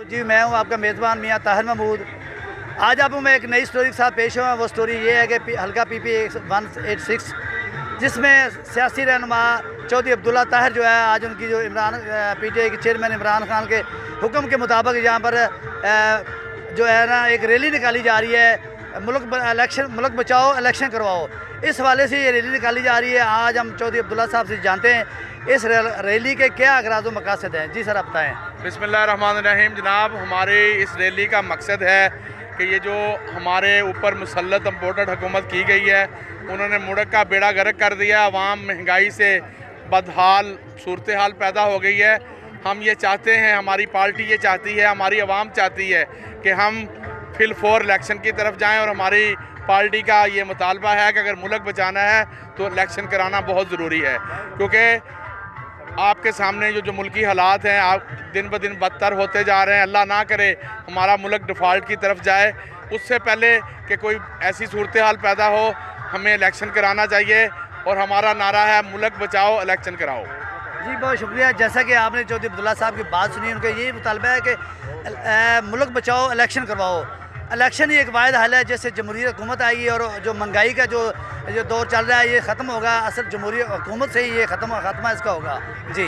जी मैं हूं आपका मेज़बान मियां ताहिर महमूद। आज आपको मैं एक नई स्टोरी के साथ पेश हुआ। वो स्टोरी ये है कि हल्का PP 186 जिसमें सियासी रहनुमा चौधरी अब्दुल्ला ताहिर जो है, आज उनकी जो PTI के चेयरमैन इमरान खान के हुक्म के मुताबिक यहाँ पर जो है ना एक रैली निकाली जा रही है। मुल्क बचाओ इलेक्शन करवाओ, इस हवाले से ये रैली निकाली जा रही है। आज हम चौधरी अब्दुल्ला साहब से जानते हैं इस रैली के क्या अगराज़ व मकासद हैं। जी सर आप बताएँ। बिस्मिल्लाहिर्रहमानिर्रहीम। जनाब, हमारे इस रैली का मकसद है कि ये जो हमारे ऊपर मुसल्लत इम्पोर्टेड हुकूमत की गई है, उन्होंने मुल्क का बेड़ा गर्क कर दिया। अवाम महंगाई से बदहाल सूरत हाल पैदा हो गई है। हम ये चाहते हैं, हमारी पार्टी ये चाहती है, हमारी आवाम चाहती है कि हम फिल फोर इलेक्शन की तरफ जाएं। और हमारी पार्टी का ये मुतालबा है कि अगर मुल्क बचाना है तो इलेक्शन कराना बहुत ज़रूरी है, क्योंकि आपके सामने जो मुल्की हालात हैं, आप दिन ब दिन बदतर होते जा रहे हैं। अल्लाह ना करे हमारा मुल्क डिफ़ॉल्ट की तरफ जाए। उससे पहले कि कोई ऐसी सूरत हाल पैदा हो, हमें इलेक्शन कराना चाहिए। और हमारा नारा है मुल्क बचाओ इलेक्शन कराओ। जी बहुत शुक्रिया। जैसा कि आपने चौधरी अब्दुल्ला साहब की बात सुनी, उनका यही मुतालबा है कि मुल्क बचाओ इलेक्शन करवाओ। इलेक्शन ही एक वाहिद हल है जिससे जमहूरी हुकूमत आएगी और जो महंगाई का जो दौर चल रहा है ये ख़त्म होगा। असल जमहूरी हुकूमत से ही ये खात्मा इसका होगा। जी।